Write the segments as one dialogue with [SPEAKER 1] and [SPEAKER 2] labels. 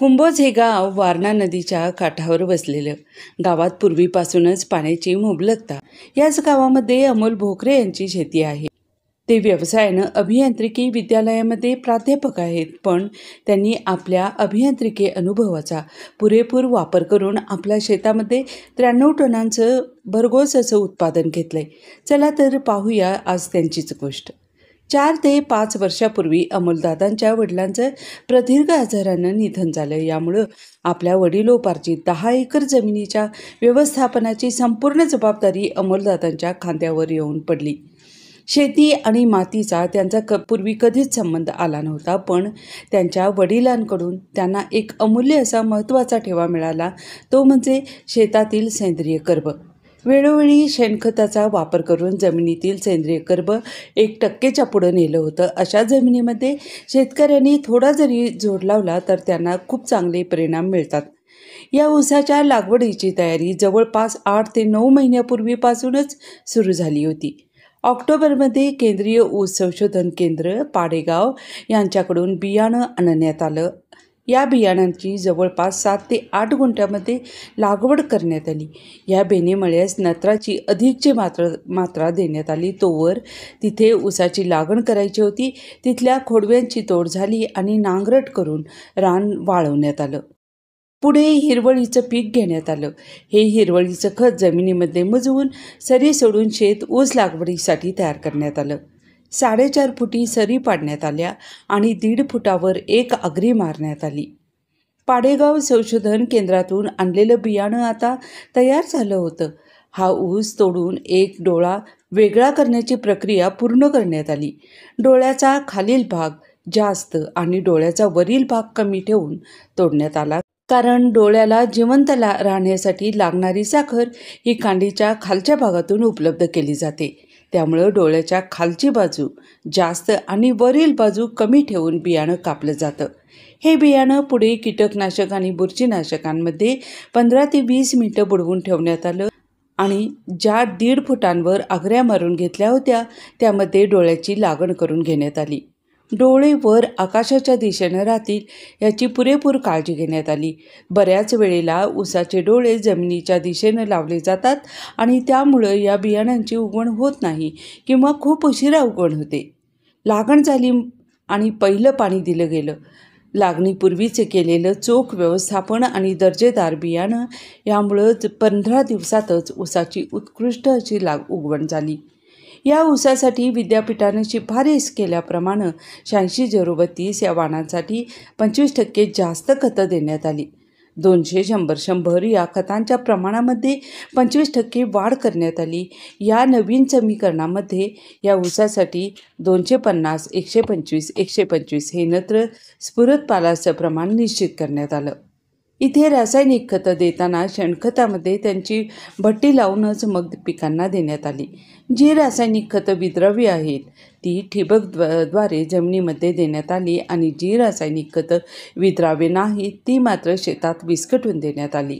[SPEAKER 1] कुंभोज हे गाव वारणा नदीच्या काठावर वसलेलं. गावात पूर्वीपासूनच पाण्याची मुबलकता. याच गावामध्ये अमोल भोकरे यांची शेती आहे. ते व्यवसायानं अभियांत्रिकी विद्यालयामध्ये प्राध्यापक आहेत, पण त्यांनी आपल्या अभियांत्रिकी अनुभवाचा पुरेपूर वापर करून आपल्या शेतामध्ये 93 टनांचं भरघोस असं उत्पादन घेतलंय. चला तर पाहूया आज त्यांचीच गोष्ट. 4 ते 5 वर्षापूर्वी अमोलदादांच्या वडिलांचं प्रदीर्घ आजारानं निधन झालं. यामुळं आपल्या वडिलोपार्जित 10 एकर जमिनीच्या व्यवस्थापनाची संपूर्ण जबाबदारी अमोलदादांच्या खांद्यावर येऊन पडली. शेती आणि मातीचा त्यांचा पूर्वी कधीच संबंध आला नव्हता, पण त्यांच्या वडिलांकडून त्यांना एक अमूल्य असा महत्त्वाचा ठेवा मिळाला, तो म्हणजे शेतातील सेंद्रिय कर्ब. वेळोवेळी शेणखताचा वापर करून जमिनीतील सेंद्रिय कर्ब 1% पुढं नेलं होतं. अशा जमिनीमध्ये शेतकऱ्यांनी थोडा जरी जोड लावला तर त्यांना खूप चांगले परिणाम मिळतात. या ऊसाच्या लागवडीची तयारी जवळपास 8 ते 9 महिन्यापूर्वीपासूनच सुरू झाली होती. ऑक्टोबरमध्ये केंद्रीय ऊस संशोधन केंद्र पाडेगाव यांच्याकडून बियाणं आणण्यात आलं. या बियाणांची जवळपास 7 ते 8 गुंठ्यामध्ये लागवड करण्यात आली. या बेनेमळ्यास नत्राची अधिकची मात्रा देण्यात आली. तोवर तिथे ऊसाची लागण करायची होती. तिथल्या खोडव्यांची तोड झाली आणि नांगरट करून रान वाळवण्यात आलं. पुढे हिरवळीचं पीक घेण्यात आलं. हे हिरवळीचं खत जमिनीमध्ये मुजवून सरी सोडून शेत ऊस लागवडीसाठी तयार करण्यात आलं. 4.5 फुटी सरी पाडण्यात आल्या आणि 1.5 फुटावर एक आगरी मारण्यात आली. पाडेगाव संशोधन केंद्रातून आणलेलं बियाणं आता तयार झालं होतं. हा ऊस तोडून एक डोळा वेगळा करण्याची प्रक्रिया पूर्ण करण्यात आली. डोळ्याचा खालील भाग जास्त आणि डोळ्याचा वरील भाग कमी ठेवून तोडण्यात आला, कारण डोळ्याला जिवंत राहण्यासाठी लागणारी साखर ही कांडीच्या खालच्या भागातून उपलब्ध केली जाते. त्यामुळं डोळ्याच्या खालची बाजू जास्त आणि वरील बाजू कमी ठेवून बियाणं कापलं जातं. हे बियाणं पुढे कीटकनाशक आणि बुरशीनाशकांमध्ये 15 ते 20 मिनिटं बुडवून ठेवण्यात आलं आणि ज्या 1.5 फुटांवर आगऱ्या मारून घेतल्या होत्या त्यामध्ये डोळ्याची लागण करून घेण्यात आली. डोळे वर आकाशाच्या दिशेनं राहतील याची पुरेपूर काळजी घेण्यात आली. बऱ्याच वेळेला ऊसाचे डोळे जमिनीच्या दिशेनं लावले जातात आणि त्यामुळं या बियाणांची उगवण होत नाही किंवा खूप उशिरा उगवण होते. लागण झाली आणि पहिलं पाणी दिलं गेलं. लागणीपूर्वीचे केलेलं चोख व्यवस्थापन आणि दर्जेदार बियाणं यामुळं 15 दिवसातच ऊसाची उत्कृष्ट अशी उगवण झाली. या ऊसासाठी विद्यापीठानं शिफारस केल्याप्रमाणे 86-032 या वाणांसाठी 25% जास्त खतं देण्यात आली. 200-100-100 या खतांच्या प्रमाणामध्ये 25% वाढ करण्यात आली. या नवीन समीकरणामध्ये या ऊसासाठी 250, 125, 125 हे नत्र स्फुरद पालाचं प्रमाण निश्चित करण्यात आलं. इथे रासायनिक खतं देताना शेणखतामध्ये त्यांची भट्टी लावूनच मग पिकांना देण्यात आली. जी रासायनिक खतं विद्राव्य आहेत ती ठिबकद्वारे जमिनीमध्ये देण्यात आली आणि जी रासायनिक खतं विद्राव्य नाहीत ती मात्र शेतात विस्कटून देण्यात आली.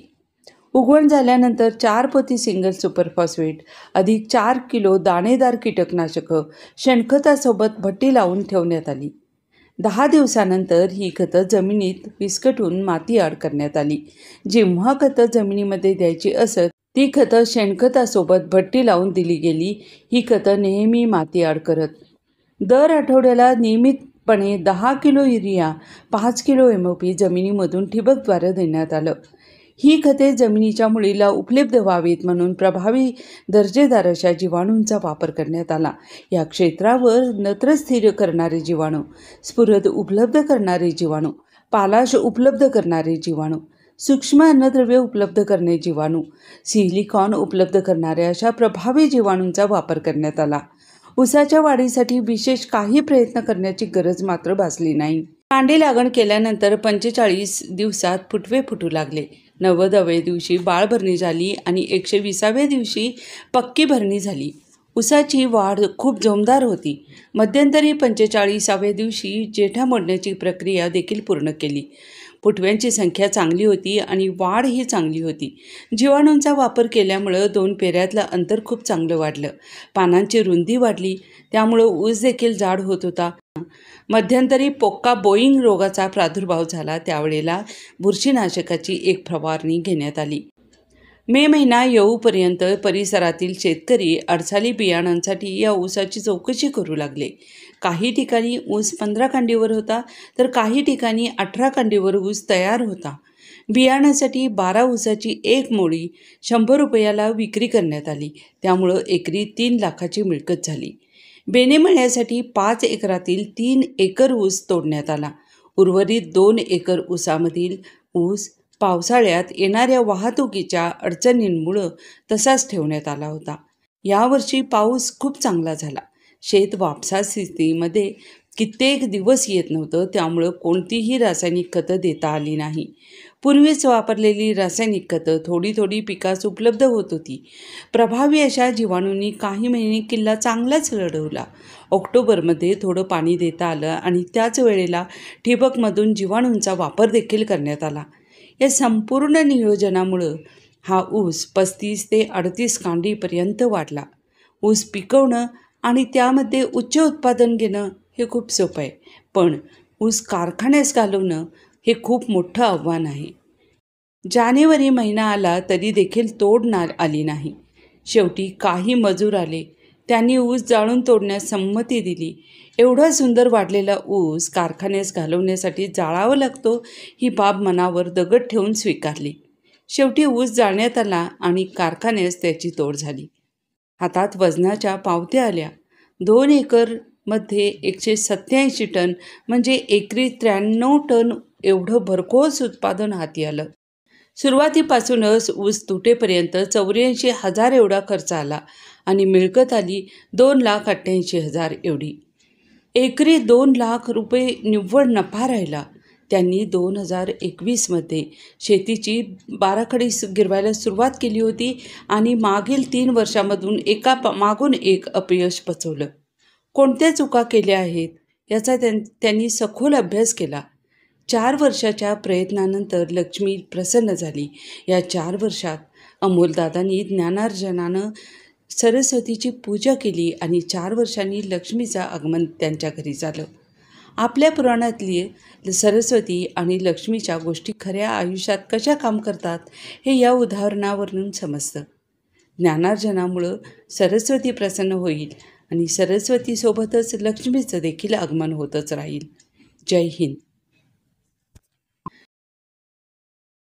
[SPEAKER 1] उगवण झाल्यानंतर 4 पोती सिंगल सुपर फॉस्फेट अधिक 4 किलो दाणेदार कीटकनाशकं शेणखतासोबत भट्टी लावून ठेवण्यात आली. 10 दिवसानंतर ही खतं जमिनीत विस्कटून माती आड करण्यात आली. जेव्हा खतं जमिनीमध्ये द्यायची असत ती खतं शेणखतासोबत भट्टी लावून दिली गेली. ही खतं नेहमी माती आड करत. दर आठवड्याला नियमितपणे 10 किलो युरिया, 5 किलो MOP जमिनीमधून ठिबकद्वारे देण्यात आलं. ही खते जमिनीच्या मुळीला उपलब्ध व्हावीत म्हणून प्रभावी दर्जेदार अशा जीवाणूंचा वापर करण्यात आला. या क्षेत्रावर नत्र स्थिर करणारे जीवाणू, स्फुरद उपलब्ध करणारे जीवाणू, पालाश उपलब्ध करणारे जीवाणू, सूक्ष्म अन्नद्रव्य उपलब्ध करणारे जीवाणू, सिलिकॉन उपलब्ध करणाऱ्या अशा प्रभावी जीवाणूंचा वापर करण्यात आला. ऊसाच्या वाढीसाठी विशेष काही प्रयत्न करण्याची गरज मात्र भासली नाही. कांडी लागण केल्यानंतर 45 दिवसात फुटवे फुटू लागले. 90व्या दिवशी बाळभरणी झाली आणि 120व्या दिवशी पक्की भरणी झाली. ऊसाची वाढ खूप जोमदार होती. मध्यंतरी 45व्या दिवशी जेठा मोडण्याची प्रक्रिया देखील पूर्ण केली. फुटव्यांची संख्या चांगली होती आणि वाढ ही चांगली होती. जीवाणूंचा वापर केल्यामुळं 2 पेऱ्यातलं अंतर खूप चांगलं वाढलं. पानांची रुंदी वाढली, त्यामुळं ऊस देखील जाड होत होता. मध्यंतरी पोक्का बोईंग रोगाचा प्रादुर्भाव झाला, त्यावेळेला बुरशीनाशकाची एक फवारणी घेण्यात आली. मे महिना येऊपर्यंत परिसरातील शेतकरी अडसाली बियाणांसाठी या ऊसाची चौकशी करू लागले. काही ठिकाणी ऊस 15 कांडीवर होता, तर काही ठिकाणी 18 कांडीवर ऊस तयार होता. बियाण्यासाठी 12 ऊसाची एक मोळी 100 रुपयाला विक्री करण्यात आली. त्यामुळं एकरी 3 लाखाची मिळकत झाली. बेणे मळ्यासाठी 5 एकरातील 3 एकर ऊस तोडण्यात आला. उर्वरित 2 एकर ऊसामधील ऊस पावसाळ्यात येणाऱ्या वाहतुकीच्या अडचणींमुळं तसाच ठेवण्यात आला होता. यावर्षी पाऊस खूप चांगला झाला. शेत वापसा स्थितीमध्ये कित्येक दिवस येत नव्हतं, त्यामुळं कोणतीही रासायनिक खतं देता आली नाही. पूर्वीच वापरलेली रासायनिक खतं थोडी थोडी पिकास उपलब्ध होत होती. प्रभावी अशा जीवाणूंनी काही महिने किल्ला चांगलाच लढवला. ऑक्टोबरमध्ये थोडं पाणी देता आलं आणि त्याच वेळेला ठिबकमधून जीवाणूंचा वापर देखील करण्यात आला. या संपूर्ण नियोजनामुळं हा ऊस 35 ते 38 कांडीपर्यंत वाढला. ऊस पिकवणं आणि त्यामध्ये उच्च उत्पादन घेणं हे खूप सोपं आहे, पण ऊस कारखान्यास घालवणं हे खूप मोठं आव्हान आहे. जानेवारी महिना आला तरी देखील तोड आली नाही. शेवटी काही मजूर आले, त्यांनी ऊस जाळून तोडण्यास संमती दिली. एवढा सुंदर वाढलेला ऊस कारखान्यास घालवण्यासाठी जाळावा लागतो ही बाब मनावर दगड ठेवून स्वीकारली. शेवटी ऊस जाळण्यात आला आणि कारखान्यास त्याची तोड झाली. हातात वजनाच्या पावत्या आल्या. 2 एकरमध्ये 187 टन म्हणजे एकरी 93 टन एवढं भरघोस उत्पादन हाती आलं. सुरुवातीपासूनच ऊस तुटेपर्यंत 84,000 एवढा खर्च आला आणि मिळकत आली 2,88,000 एवढी. एकरी 2 लाख रुपये निव्वळ नफा राहिला. त्यांनी 2021मध्ये शेतीची बाराखडी गिरवायला सुरुवात केली होती आणि मागील 3 वर्षांमधून एका मागून एक अपयश पचवलं. कोणत्या चुका केल्या आहेत याचा त्यांनी सखोल अभ्यास केला. 4 वर्षाच्या प्रयत्नानंतर लक्ष्मी प्रसन्न झाली. या 4 वर्षात अमोलदादांनी ज्ञानार्जनानं सरस्वतीची पूजा केली आणि 4 वर्षांनी लक्ष्मीचं आगमन त्यांच्या घरी झालं. आपल्या पुराणातली सरस्वती आणि लक्ष्मीच्या गोष्टी खऱ्या आयुष्यात कशा काम करतात हे या उदाहरणावरून समजतं. ज्ञानार्जनामुळं सरस्वती प्रसन्न होईल आणि सरस्वतीसोबतच लक्ष्मीचं देखील आगमन होतच राहील. जय हिंद.